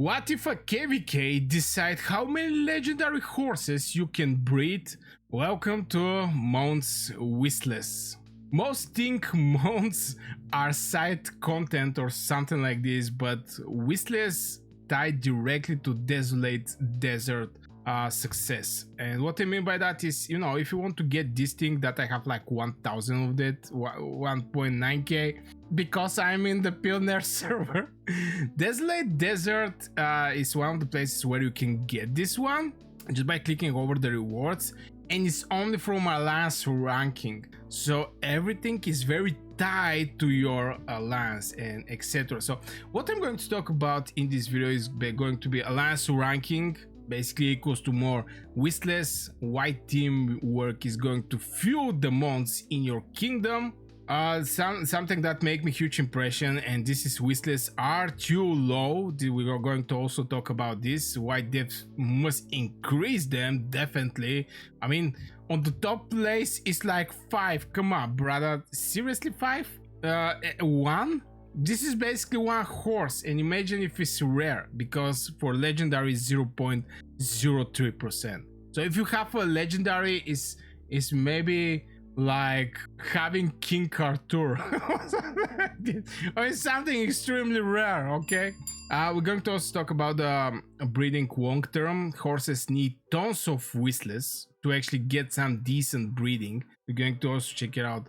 What if a KVK decide how many legendary horses you can breed? Welcome to Mounts Wishless. Most think mounts are side content or something like this, but Wishless tied directly to Desolate Desert success. And what I mean by that is, if you want to get this thing that I have like 1000 of it, 1.9k, because I'm in the Pioneer server. Desolate Desert is one of the places where you can get this one just by clicking over the rewards, and it's only from Alliance ranking, so everything is very tied to your Alliance and etc. So what I'm going to talk about in this video is going to be Alliance ranking, basically equals to more Wishless. White teamwork is going to fuel the months in your kingdom. Something that make me huge impression, and this is Wishless are too low. We are going to also talk about this. White devs must increase them, definitely. I mean, on the top place it's like 5. Come on, brother, seriously, 5? 1? This is basically one horse, and imagine if it's rare, because for legendary 0.03%. So if you have a legendary, is maybe like having King Arthur or something extremely rare. Okay, we're going to also talk about breeding long term. Horses need tons of Wishless to actually get some decent breeding. We're going to also check it out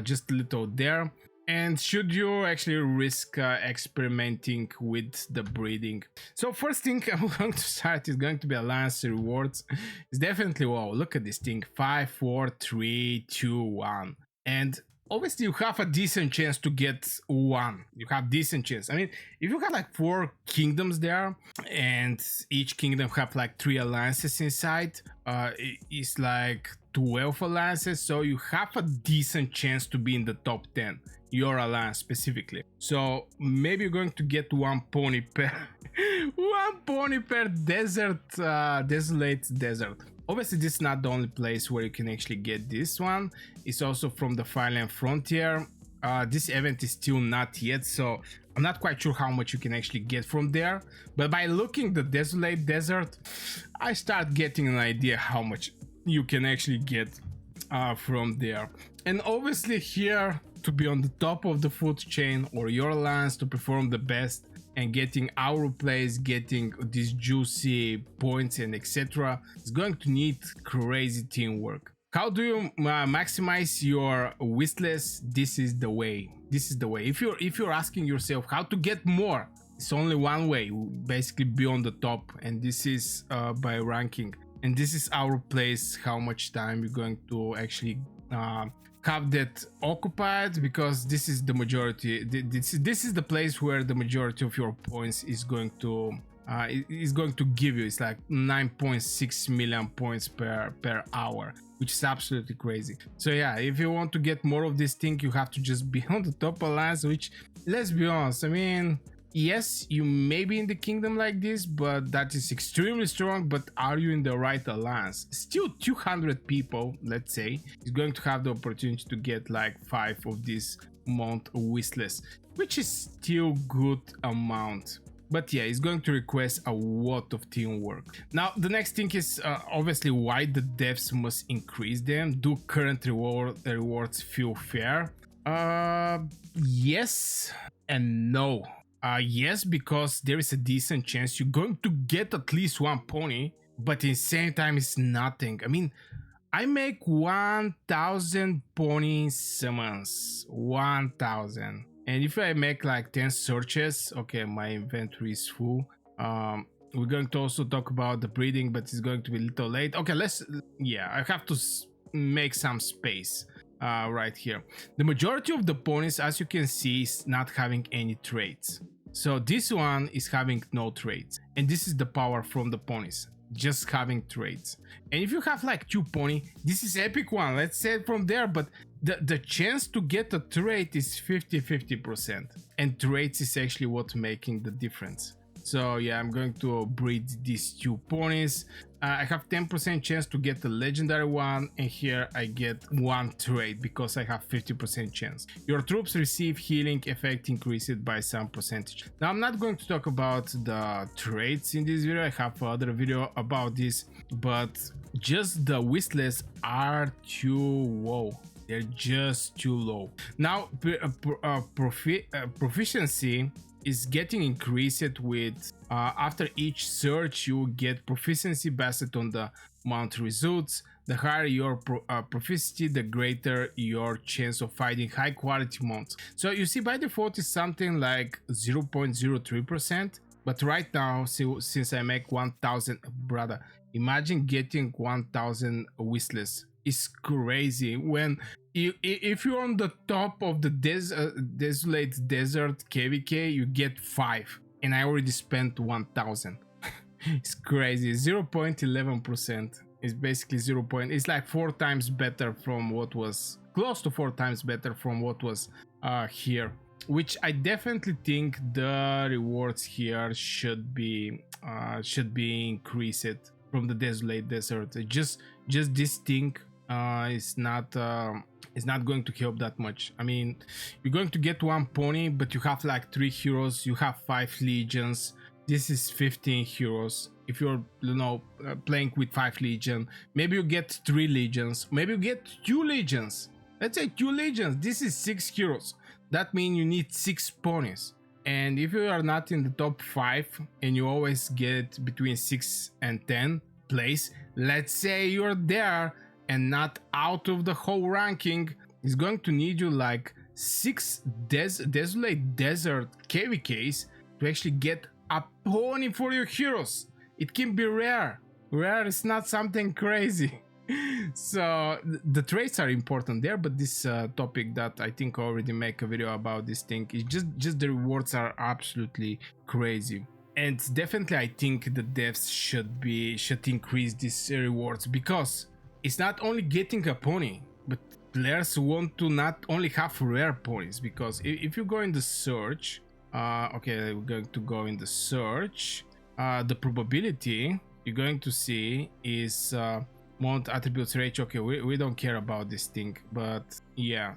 just a little there. And should you actually risk experimenting with the breeding? So first thing I'm going to start is going to be Alliance rewards. It's definitely, wow, look at this thing, 5, 4, 3, 2, 1. And obviously you have a decent chance to get 1. You have decent chance. I mean, if you have like 4 kingdoms there, and each kingdom have like 3 alliances inside, it's like 12 alliances, so you have a decent chance to be in the top 10, your alliance specifically. So maybe you're going to get 1 pony per one pony per desolate desert. Obviously this is not the only place where you can actually get this one. It's also from the Fireland Frontier. This event is still not yet, so I'm not quite sure how much you can actually get from there, but by looking the Desolate Desert, I start getting an idea how much you can actually get from there. And obviously here, to be on the top of the food chain or your alliance to perform the best and getting our place, getting these juicy points and etc., is going to need crazy teamwork. How do you maximize your Wishless? This is the way. This is the way. If you're asking yourself how to get more, it's only one way, basically be on the top, and this is by ranking. And this is our place, how much time we're going to actually have that occupied, because this is the majority. This is the place where the majority of your points is going to give you. It's like 9.6 million points per hour, which is absolutely crazy. So yeah, if you want to get more of this thing, you have to just be on the top alliance, which, let's be honest, I mean, yes, you may be in the kingdom like this, but that is extremely strong. But are you in the right alliance? Still 200 people, let's say, is going to have the opportunity to get like 5 of this Mount Wishless, which is still good amount. But yeah, it's going to request a lot of teamwork. Now, the next thing is obviously why the devs must increase them. Do current rewards feel fair? Yes and no. Yes, because there is a decent chance you're going to get at least 1 pony, but at the same time it's nothing. I mean, I make 1000 pony summons, 1000. And if I make like 10 searches, okay, my inventory is full. We're going to also talk about the breeding, but it's going to be a little late. Okay, I have to make some space right here. The majority of the ponies, as you can see, is not having any traits. So this one is having no traits, and this is the power from the ponies, just having traits. And if you have like 2 pony, this is epic one, let's say it from there, but the chance to get a trait is 50%, and traits is actually what making the difference. So yeah, I'm going to breed these two ponies. I have 10% chance to get the legendary one, and here I get one trait because I have 50% chance. Your troops receive healing effect increased by some percentage. Now I'm not going to talk about the traits in this video, I have another video about this, but just the whistlers are too low. They're just too low. Now proficiency is getting increased with after each search. You get proficiency based on the mount results. The higher your proficiency, the greater your chance of finding high quality mounts. So you see, by default is something like 0.03%, but right now, since I make 1000, brother, imagine getting 1000 whistlers. It's crazy. When if you're on the top of the desolate desert KVK, you get 5, and I already spent 1000. It's crazy. 0.11% is basically 0. It's like 4 times better from what was, close to 4 times better from what was here, which I definitely think the rewards here should be increased from the desolate desert. Just this thing is not going to help that much. I mean, you're going to get 1 pony, but you have like 3 heroes, you have 5 legions. This is 15 heroes. If you're, you know, playing with 5 legion, maybe you get 3 legions, maybe you get 2 legions. Let's say 2 legions. This is 6 heroes. That means you need 6 ponies. And if you are not in the top 5 and you always get between 6 and 10 place, let's say you're there and not out of the whole ranking, is going to need you like 6 desolate desert KVKs to actually get a pony for your heroes. It can be rare. Rare is not something crazy. So the traits are important there, but this topic that I think I already make a video about this thing is just the rewards are absolutely crazy. And definitely I think the devs should increase these rewards, because it's not only getting a pony, but players want to not only have rare ponies. Because if you go in the search, okay, we're going to go in the search, the probability you're going to see is mount attributes ratio. Okay, we don't care about this thing, but yeah,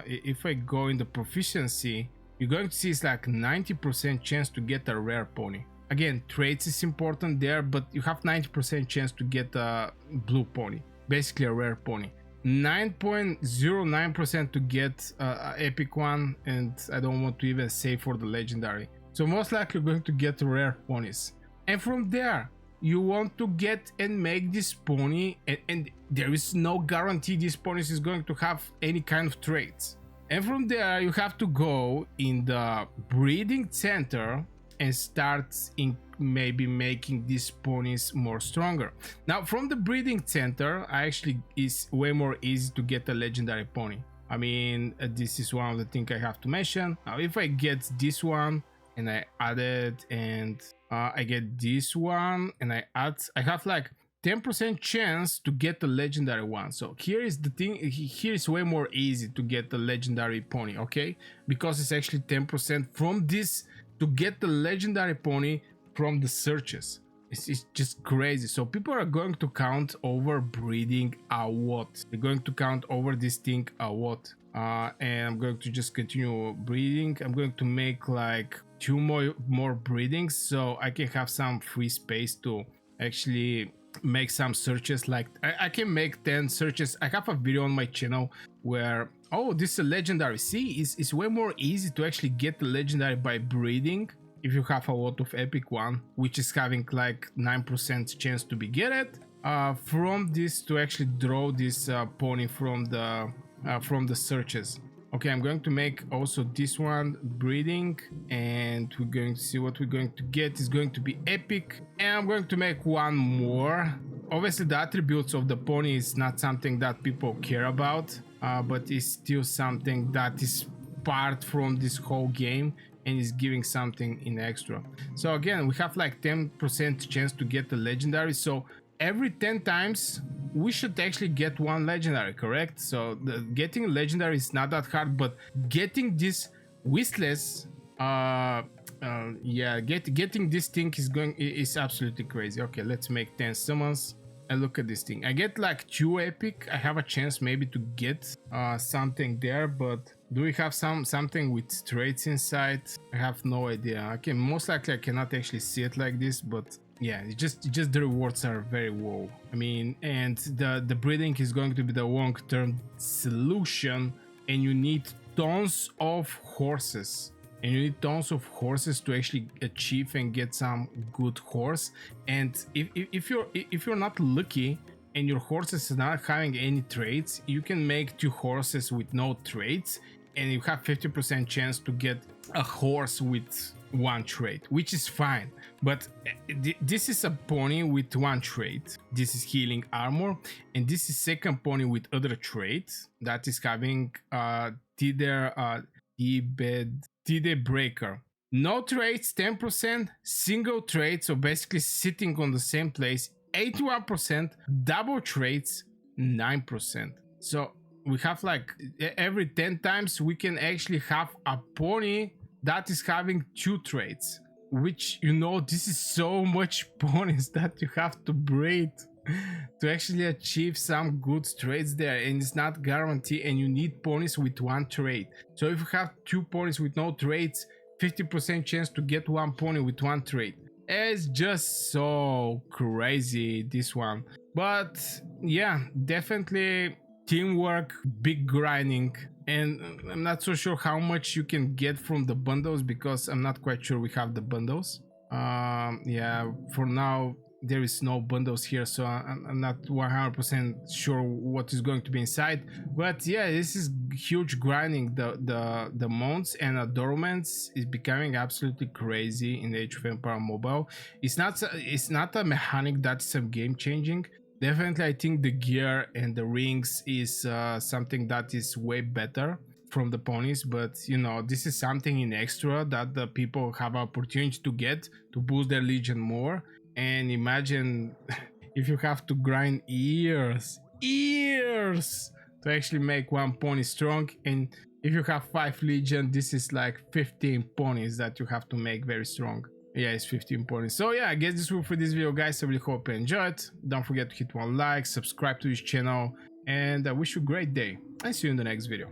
if I go in the proficiency, you're going to see it's like 90% chance to get a rare pony. Again, traits is important there, but you have 90% chance to get a blue pony, basically a rare pony. 9.09% to get an epic one, and I don't want to even say for the legendary. So most likely going to get rare ponies, and from there you want to get and make this pony, and there is no guarantee this pony is going to have any kind of traits. And from there you have to go in the breeding center and start in maybe making these ponies more stronger. Now from the breeding center, actually is way more easy to get a legendary pony. I mean, this is one of the things I have to mention. Now if I get this one and I add it, and I get this one and I have like 10% chance to get the legendary one. So here is the thing, here is way more easy to get the legendary pony, okay? Because it's actually 10% from this to get the legendary pony from the searches. It's just crazy. So people are going to count over breeding a lot. They're going to count over this thing a lot. And I'm going to just continue breeding. I'm going to make like 2 more breedings, so I can have some free space to actually make some searches. Like I can make 10 searches. I have a video on my channel where, oh, this is a legendary. See, it's way more easy to actually get the legendary by breeding if you have a lot of epic one, which is having like 9% chance to be get it from this, to actually draw this pony from the searches. Okay, I'm going to make also this one breeding, and we're going to see what we're going to get. Is going to be epic, and I'm going to make 1 more. Obviously the attributes of the pony is not something that people care about, but it's still something that is part from this whole game and is giving something in extra. So again, we have like 10% chance to get the legendary, so every 10 times we should actually get 1 legendary, correct? So getting legendary is not that hard, but getting this whistlers Yeah, getting this thing is absolutely crazy. Okay, let's make 10 summons and look at this thing. I get like 2 epic. I have a chance maybe to get something there, but do we have something with traits inside? I have no idea. Okay, most likely I cannot actually see it like this, but yeah, it's just the rewards are very low. I mean, and the breeding is going to be the long-term solution, and you need tons of horses. And you need tons of horses to actually achieve and get some good horse. And if you're not lucky and your horse is not having any traits, you can make 2 horses with no traits, and you have 50% chance to get a horse with 1 trait, which is fine. But this is a pony with 1 trait. This is healing armor, and this is second pony with other traits that is having Tide Breaker. No traits, 10%, single trait, so basically sitting on the same place, 81%, double traits, 9%. So we have like every 10 times we can actually have a pony that is having 2 traits, which, you know, this is so much ponies that you have to breed to actually achieve some good traits there, and it's not guaranteed, and you need ponies with 1 trait. So if you have 2 ponies with no traits, 50% chance to get 1 pony with 1 trait. It's just so crazy, this one. But yeah, definitely teamwork, big grinding, and I'm not so sure how much you can get from the bundles, because I'm not quite sure we have the bundles. Yeah, for now there is no bundles here, so I'm not 100% sure what is going to be inside. But yeah, this is huge grinding. The mounts and adornments is becoming absolutely crazy in the Age of Empire Mobile. It's not a mechanic that's some game changing. Definitely, I think the gear and the rings is something that is way better from the ponies, but you know, this is something in extra that the people have opportunity to get to boost their legion more. And imagine if you have to grind years to actually make 1 pony strong, and if you have 5 legion, this is like 15 ponies that you have to make very strong. Yeah, it's 15 ponies. So yeah, I guess this will for this video, guys. I really hope you enjoyed. Don't forget to hit 1 like, subscribe to this channel, and I wish you a great day, and see you in the next video.